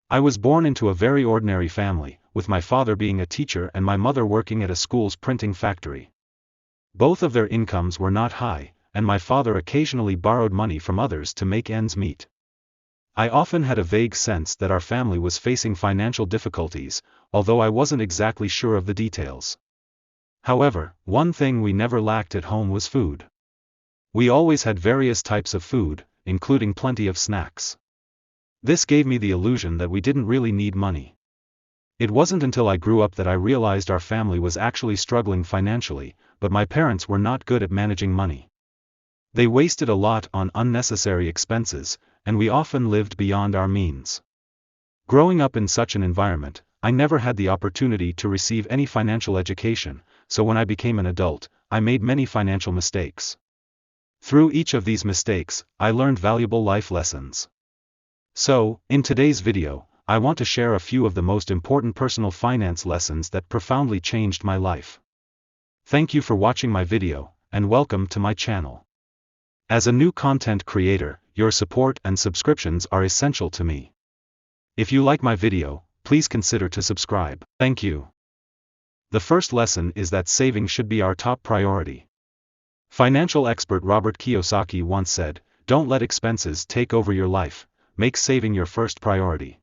I was born into a very ordinary family, with my father being a teacher and my mother working at a school's printing factory. Both of their incomes were not high, and my father occasionally borrowed money from others to make ends meet. I often had a vague sense that our family was facing financial difficulties, although I wasn't exactly sure of the details. However, one thing we never lacked at home was food. We always had various types of food, including plenty of snacks. This gave me the illusion that we didn't really need money. It wasn't until I grew up that I realized our family was actually struggling financially, but my parents were not good at managing money. They wasted a lot on unnecessary expenses, and we often lived beyond our means. Growing up in such an environment, I never had the opportunity to receive any financial education, so when I became an adult, I made many financial mistakes. Through each of these mistakes, I learned valuable life lessons. So, in today's video, I want to share a few of the most important personal finance lessons that profoundly changed my life. Thank you for watching my video, and welcome to my channel. As a new content creator, your support and subscriptions are essential to me. If you like my video, please consider to subscribe. Thank you. The first lesson is that saving should be our top priority. Financial expert Robert Kiyosaki once said, "Don't let expenses take over your life, make saving your first priority."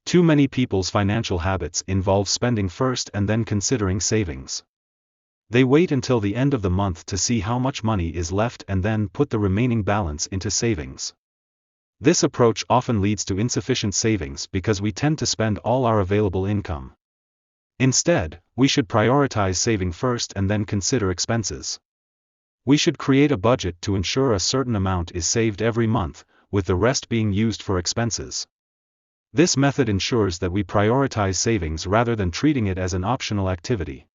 Too many people's financial habits involve spending first and then considering savings. They wait until the end of the month to see how much money is left and then put the remaining balance into savings. This approach often leads to insufficient savings because we tend to spend all our available income. Instead, we should prioritize saving first and then consider expenses. We should create a budget to ensure a certain amount is saved every month, with the rest being used for expenses. This method ensures that we prioritize savings rather than treating it as an optional activity.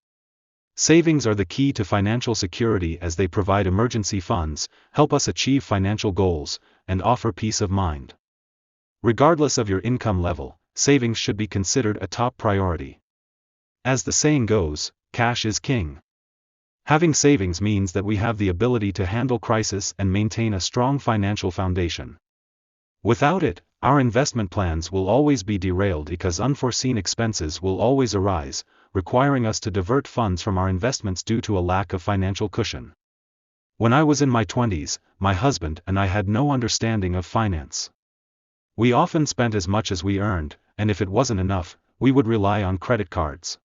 Savings are the key to financial security as they provide emergency funds, help us achieve financial goals, and offer peace of mind. Regardless of your income level, savings should be considered a top priority. As the saying goes, cash is king. Having savings means that we have the ability to handle crisis and maintain a strong financial foundation. Without it, our investment plans will always be derailed because unforeseen expenses will always arise, requiring us to divert funds from our investments due to a lack of financial cushion. When I was in my 20s, my husband and I had no understanding of finance. We often spent as much as we earned, and if it wasn't enough, we would rely on credit cards.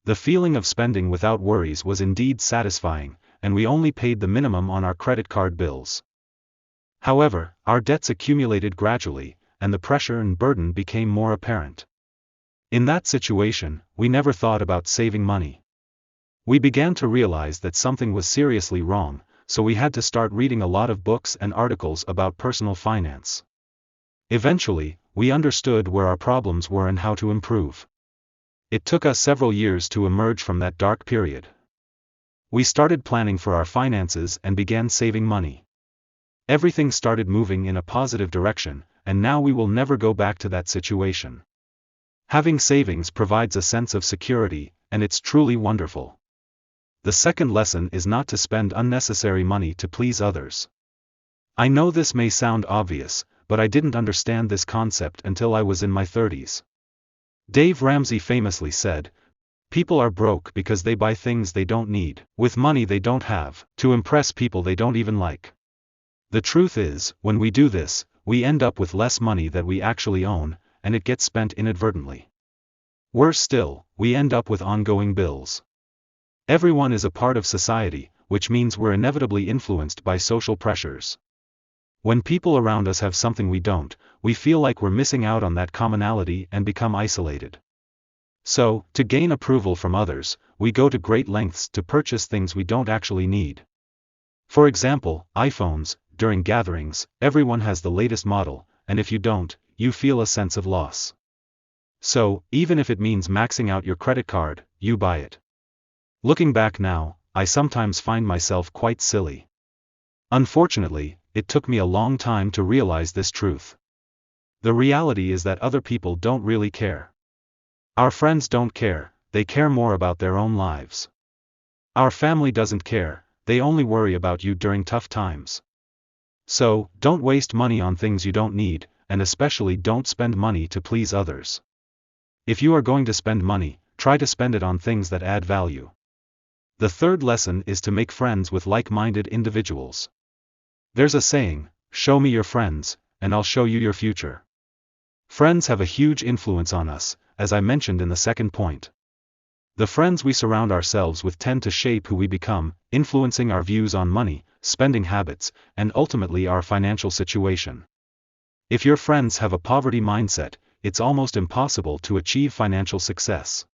The feeling of spending without worries was indeed satisfying, and we only paid the minimum on our credit card bills. However, our debts accumulated gradually, and the pressure and burden became more apparent. In that situation, we never thought about saving money. We began to realize that something was seriously wrong, so we had to start reading a lot of books and articles about personal finance. Eventually, we understood where our problems were and how to improve. It took us several years to emerge from that dark period. We started planning for our finances and began saving money. Everything started moving in a positive direction, and now we will never go back to that situation. Having savings provides a sense of security, and it's truly wonderful. The second lesson is not to spend unnecessary money to please others. I know this may sound obvious, but I didn't understand this concept until I was in my 30s. Dave Ramsey famously said, "People are broke because they buy things they don't need, with money they don't have, to impress people they don't even like." The truth is, when we do this, we end up with less money that we actually own, and it gets spent inadvertently. Worse still, we end up with ongoing bills. Everyone is a part of society, which means we're inevitably influenced by social pressures. When people around us have something we don't, we feel like we're missing out on that commonality and become isolated. So, to gain approval from others, we go to great lengths to purchase things we don't actually need. For example, iPhones. During gatherings, everyone has the latest model, and if you don't, you feel a sense of loss. So, even if it means maxing out your credit card, you buy it. Looking back now, I sometimes find myself quite silly. Unfortunately, it took me a long time to realize this truth. The reality is that other people don't really care. Our friends don't care, they care more about their own lives. Our family doesn't care, they only worry about you during tough times. So, don't waste money on things you don't need, and especially don't spend money to please others. If you are going to spend money, try to spend it on things that add value. The third lesson is to make friends with like-minded individuals. There's a saying, show me your friends, and I'll show you your future. Friends have a huge influence on us, as I mentioned in the second point. The friends we surround ourselves with tend to shape who we become, influencing our views on money, spending habits, and ultimately our financial situation. If your friends have a poverty mindset, it's almost impossible to achieve financial success.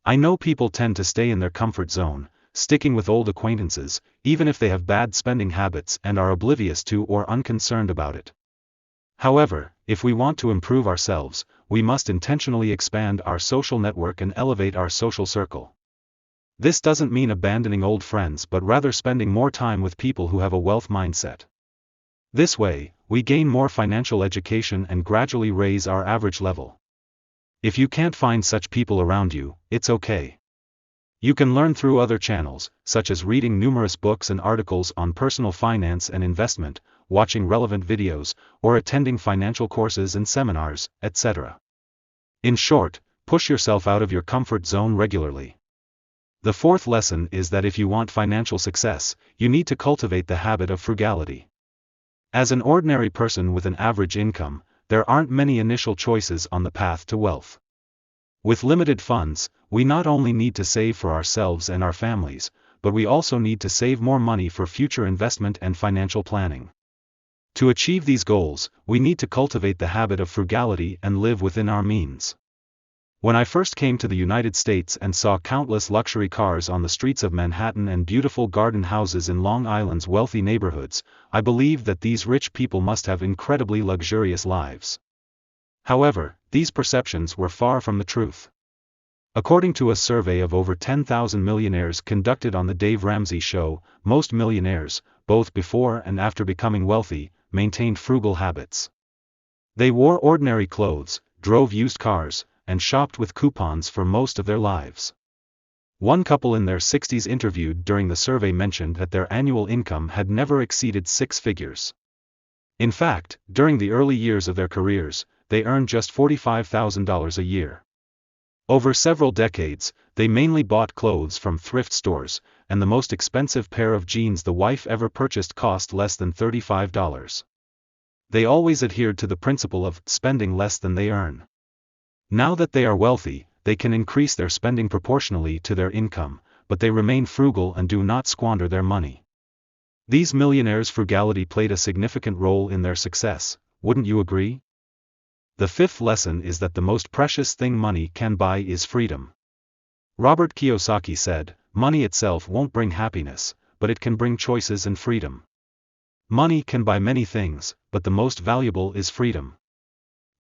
I know people tend to stay in their comfort zone, sticking with old acquaintances, even if they have bad spending habits and are oblivious to or unconcerned about it. However, if we want to improve ourselves, we must intentionally expand our social network and elevate our social circle. This doesn't mean abandoning old friends but rather spending more time with people who have a wealth mindset. This way, we gain more financial education and gradually raise our average level. If you can't find such people around you, it's okay. You can learn through other channels, such as reading numerous books and articles on personal finance and investment, watching relevant videos, or attending financial courses and seminars, etc. In short, push yourself out of your comfort zone regularly. The fourth lesson is that if you want financial success, you need to cultivate the habit of frugality. As an ordinary person with an average income, there aren't many initial choices on the path to wealth. With limited funds, we not only need to save for ourselves and our families, but we also need to save more money for future investment and financial planning. To achieve these goals, we need to cultivate the habit of frugality and live within our means. When I first came to the United States and saw countless luxury cars on the streets of Manhattan and beautiful garden houses in Long Island's wealthy neighborhoods, I believed that these rich people must have incredibly luxurious lives. However, these perceptions were far from the truth. According to a survey of over 10,000 millionaires conducted on the Dave Ramsey Show, most millionaires, both before and after becoming wealthy, maintained frugal habits. They wore ordinary clothes, drove used cars, and shopped with coupons for most of their lives. One couple in their 60s interviewed during the survey mentioned that their annual income had never exceeded 6 figures. In fact, during the early years of their careers, they earned just $45,000 a year. Over several decades, they mainly bought clothes from thrift stores, and the most expensive pair of jeans the wife ever purchased cost less than $35. They always adhered to the principle of spending less than they earn. Now that they are wealthy, they can increase their spending proportionally to their income, but they remain frugal and do not squander their money. These millionaires' frugality played a significant role in their success, wouldn't you agree? The fifth lesson is that the most precious thing money can buy is freedom. Robert Kiyosaki said, "Money itself won't bring happiness, but it can bring choices and freedom." Money can buy many things, but the most valuable is freedom.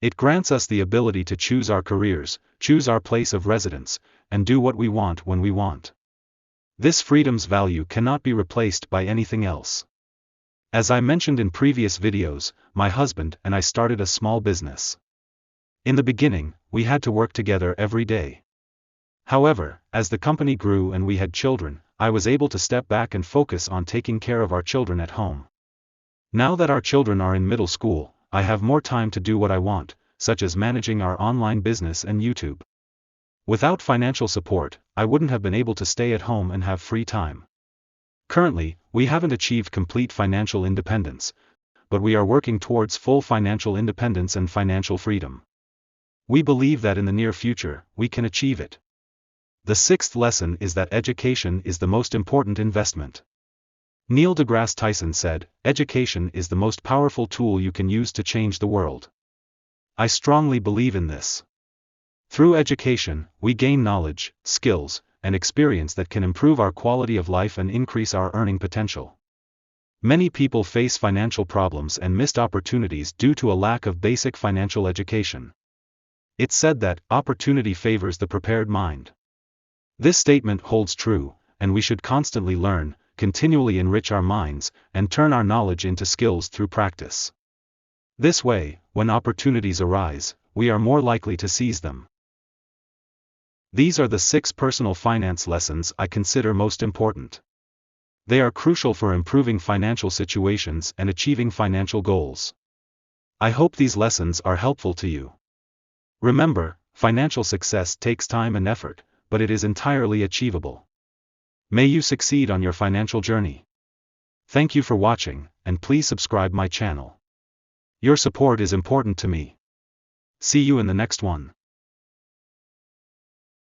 It grants us the ability to choose our careers, choose our place of residence, and do what we want when we want. This freedom's value cannot be replaced by anything else. As I mentioned in previous videos, my husband and I started a small business. In the beginning, we had to work together every day. However, as the company grew and we had children, I was able to step back and focus on taking care of our children at home. Now that our children are in middle school, I have more time to do what I want, such as managing our online business and YouTube. Without financial support, I wouldn't have been able to stay at home and have free time. Currently, we haven't achieved complete financial independence, but we are working towards full financial independence and financial freedom. We believe that in the near future, we can achieve it. The sixth lesson is that education is the most important investment. Neil deGrasse Tyson said, "Education is the most powerful tool you can use to change the world." I strongly believe in this. Through education, we gain knowledge, skills, and experience that can improve our quality of life and increase our earning potential. Many people face financial problems and missed opportunities due to a lack of basic financial education. It's said that opportunity favors the prepared mind. This statement holds true, and we should constantly learn, continually enrich our minds, and turn our knowledge into skills through practice. This way, when opportunities arise, we are more likely to seize them. These are the 6 personal finance lessons I consider most important. They are crucial for improving financial situations and achieving financial goals. I hope these lessons are helpful to you. Remember, financial success takes time and effort, but it is entirely achievable. May you succeed on your financial journey. Thank you for watching, and please subscribe my channel. Your support is important to me. See you in the next one.